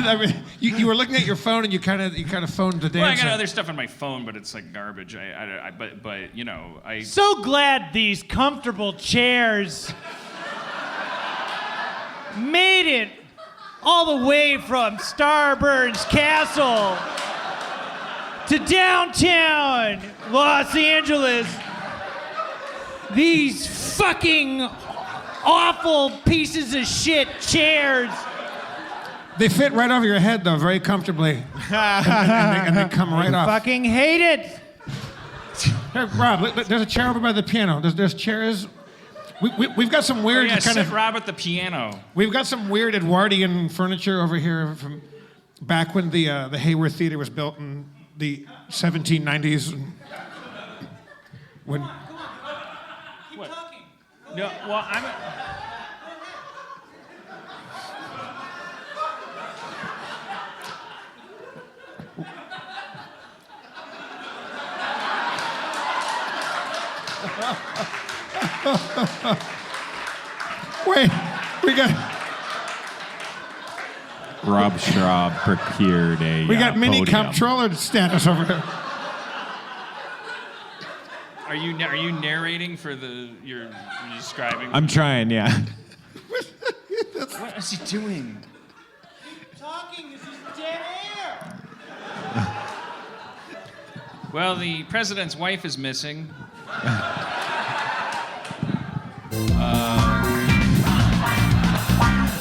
I mean, you were looking at your phone and you kind of phoned the dancer. Well, I got other stuff on my phone, but it's like garbage. But you know, I. So glad these comfortable chairs made it all the way from Starburns Castle to downtown Los Angeles. These fucking awful pieces of shit chairs. They fit right over your head, though, very comfortably. and they come right off. Fucking hate it. Here, Rob, there's a chair over by the piano. There's chairs. We've got some weird kind of Rob at the piano. We've got some weird Edwardian furniture over here from back when the Hayworth Theater was built in the 1790s. When. Keep talking. No, well, I'm. Wait, we got. Rob Schraub procured a. We got mini podium. comptroller status over here. Are you narrating for you're describing? I'm trying, yeah. What is he doing? Talking, this is dead air. Well, the president's wife is missing.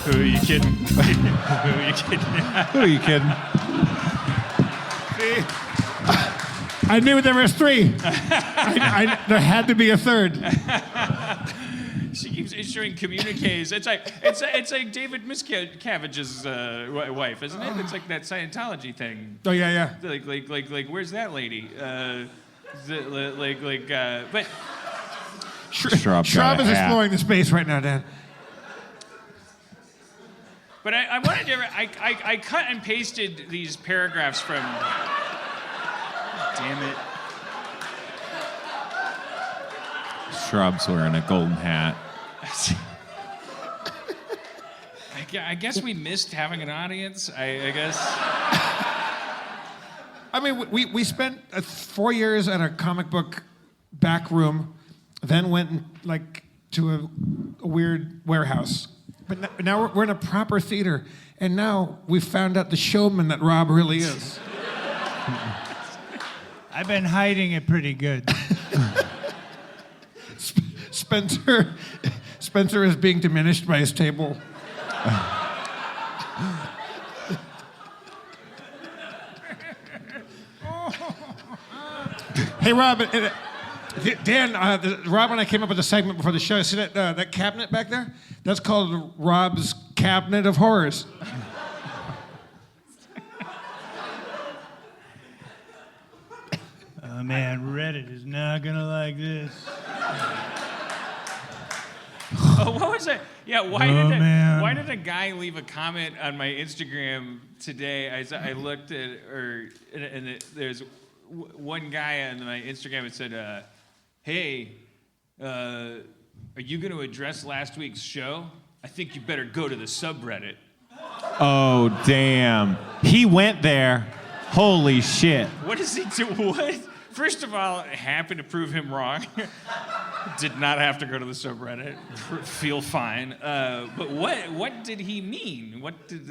Who are you kidding? Who are you kidding? Who are you kidding? I knew there was three. There had to be a third. She keeps issuing communiques. It's like David Miscavige's wife, isn't it? It's like that Scientology thing. Oh yeah. Like where's that lady? But Schraub is exploring the space right now, Dan. But I wanted to. I cut and pasted these paragraphs from. Damn it. Schraub's wearing a golden hat. I guess we missed having an audience. I guess. I mean, we spent 4 years at a comic book back room, then went to a weird warehouse. But now we're in a proper theater, and now we found out the showman that Rob really is. I've been hiding it pretty good. Spencer is being diminished by his table. Hey, Rob, Dan, Rob and I came up with a segment before the show. See that cabinet back there? That's called Rob's Cabinet of Horrors. Oh man, Reddit is not gonna like this. Oh, what was it? Yeah, why did a guy leave a comment on my Instagram today? I looked at there's one guy on my Instagram that said, "Hey, are you going to address last week's show? I think you better go to the subreddit." Oh, damn. He went there. Holy shit. What does he do? What? First of all, happy to prove him wrong. Did not have to go to the subreddit. Feel fine. But what did he mean? What did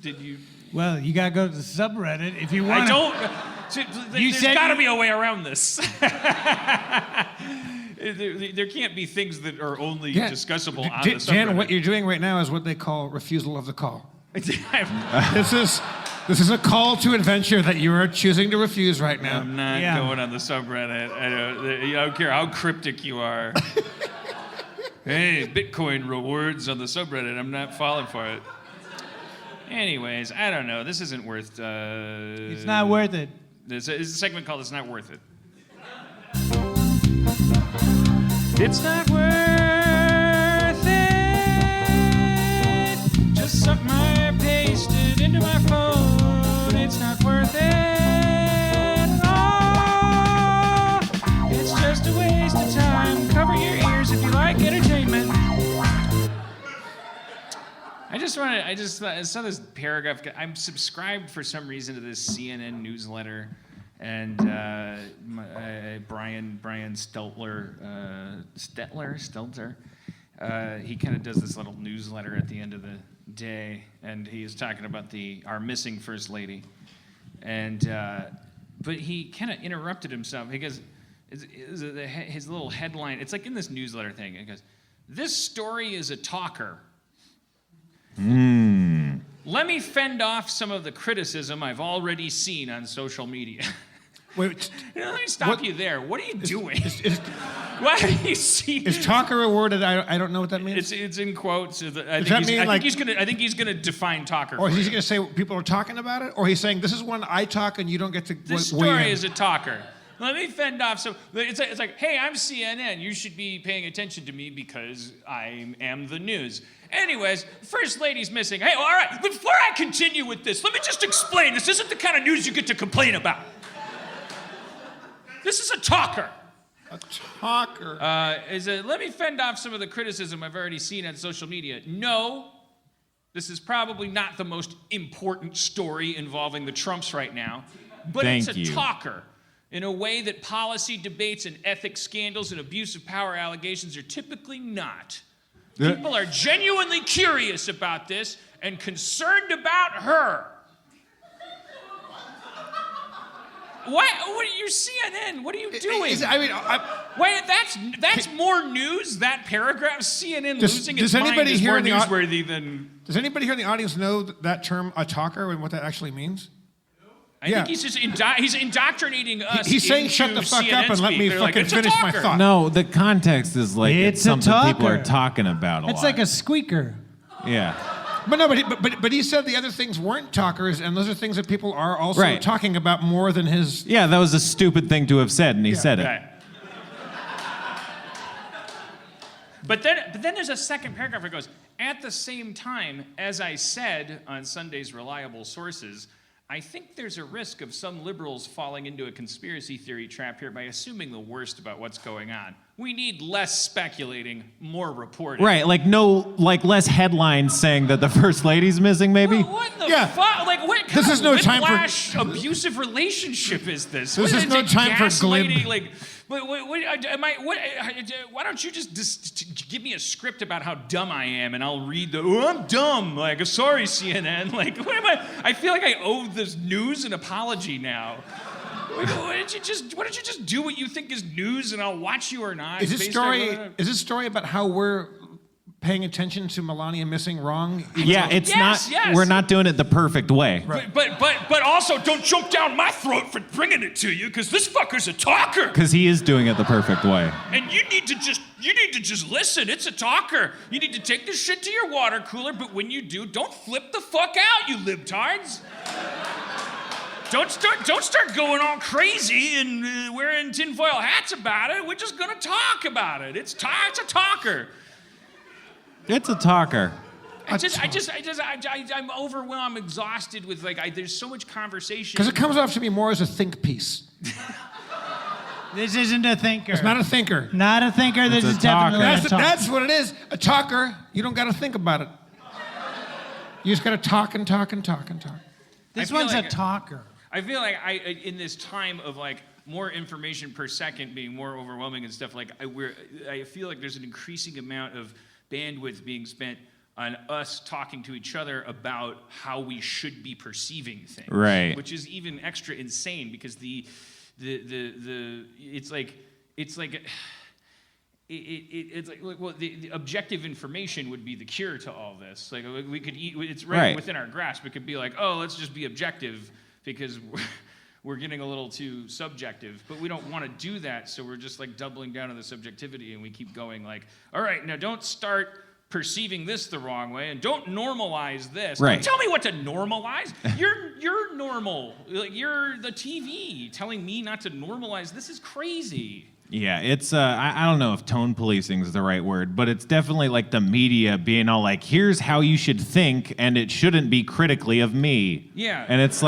you? Well, you gotta go to the subreddit if you want. I don't. There's got to be a way around this. There can't be things that are only discussable on the subreddit. Dan, what you're doing right now is what they call refusal of the call. This is a call to adventure that you are choosing to refuse right now. I'm not going on the subreddit. I don't care how cryptic you are. Hey, Bitcoin rewards on the subreddit. I'm not falling for it. Anyways, I don't know. This isn't worth. It's not worth it. There's a segment called "It's Not Worth It." It's not worth it. Just suck my paste it into my phone. It's not worth it at all. It's just a waste of time. Cover your ears if you like entertainment. I I saw this paragraph. I'm subscribed for some reason to this CNN newsletter, and Brian Stelter, he kind of does this little newsletter at the end of the day, and he is talking about our missing first lady, and but he kind of interrupted himself because his little headline. It's like in this newsletter thing. It goes, "This story is a talker." Let me fend off some of the criticism I've already seen on social media. Wait, Let me stop you there. What are you doing? What do you see? Is talker a word that I don't know what that means? It's in quotes. I think he's gonna define talker. Or is he going to say people are talking about it? Or he's saying this is when I talk and you don't get to. This story is a talker. Let me fend off some. It's like, hey, I'm CNN. You should be paying attention to me because I am the news. Anyways, First Lady's missing. Hey, all right, before I continue with this, let me just explain. This isn't the kind of news you get to complain about. This is a talker. A talker. Let me fend off some of the criticism I've already seen on social media. No, this is probably not the most important story involving the Trumps right now, but it's a talker. In a way that policy debates and ethics scandals and abuse of power allegations are typically not. People are genuinely curious about this and concerned about her. What are you, CNN? What are you doing? Wait, that's more news. That paragraph, CNN losing its mind is more newsworthy than. Does anybody here in the audience know that term, a talker, and what that actually means? I think he's just he's indoctrinating us. He's saying, "Shut the fuck up and let me fucking finish my thought." No, the context is like it's something people are talking about a lot. It's like a squeaker. Yeah. But he said the other things weren't talkers, and those are things that people are also talking about more than his. Yeah, that was a stupid thing to have said, and he said it. Right. But then there's a second paragraph where it goes, at the same time, as I said on Sunday's Reliable Sources, I think there's a risk of some liberals falling into a conspiracy theory trap here by assuming the worst about what's going on. We need less speculating, more reporting. Right, like less headlines saying that the First Lady's missing, maybe? Well, what the fuck? Like, what kind this of is no time whiplash, abusive relationship is this? This is no time for glib. Like, why don't you just give me a script about how dumb I am, and I'll read I'm dumb. Like, sorry, CNN. Like, what am I feel like I owe this news an apology now. Why don't you just do what you think is news, and I'll watch you or not? Is this story about how we're paying attention to Melania missing wrong? Yeah, it's not. Yes. We're not doing it the perfect way. Right. But also don't jump down my throat for bringing it to you, because this fucker's a talker. Because he is doing it the perfect way. And you need to just listen. It's a talker. You need to take this shit to your water cooler, but when you do, don't flip the fuck out, you libtards. Don't start going all crazy and wearing tinfoil hats about it. We're just gonna talk about it. It's a talker. It's a talker. I'm overwhelmed. I'm exhausted with there's so much conversation. Because it comes off to me more as a think piece. This isn't a thinker. It's not a thinker. Not a thinker. This is definitely a talker. That's what it is. A talker. You don't got to think about it. You just got to talk and talk and talk and talk. This one's a talker. I feel like in this time of more information per second being more overwhelming and stuff, I feel like there's an increasing amount of bandwidth being spent on us talking to each other about how we should be perceiving things. Right. Which is even extra insane because it's like the objective information would be the cure to all this. Like we could it's right within our grasp. It could be like, oh, let's just be objective because we're getting a little too subjective, but we don't want to do that, so we're just doubling down on the subjectivity, and we keep going all right, now don't start perceiving this the wrong way, and don't normalize this. Right. Don't tell me what to normalize. You're normal. You're the TV telling me not to normalize. This is crazy. Yeah, it's, I don't know if tone policing is the right word, but it's definitely the media being all here's how you should think, and it shouldn't be critically of me. Yeah. And it's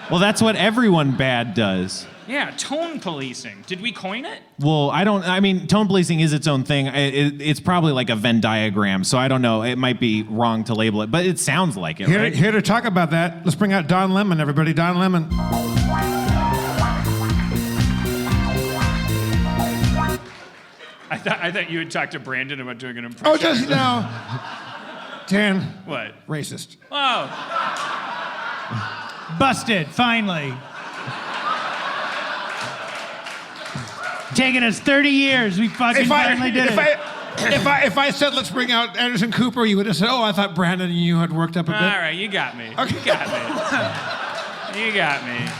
Well, that's what everyone bad does. Yeah, tone policing. Did we coin it? Well, I mean, tone policing is its own thing. It's probably like a Venn diagram, so I don't know. It might be wrong to label it, but it sounds like it, right? Here to talk about that, let's bring out Don Lemon, everybody. Don Lemon. I thought you had talked to Brandon about doing an impression. Oh, just now. Dan. What? Racist. Oh. Busted, finally. Taking us 30 years, we fucking finally did it. If I said let's bring out Anderson Cooper, you would have said, "Oh, I thought Brandon and you had worked up a bit." All right, you got me. Okay. You got me. You got me.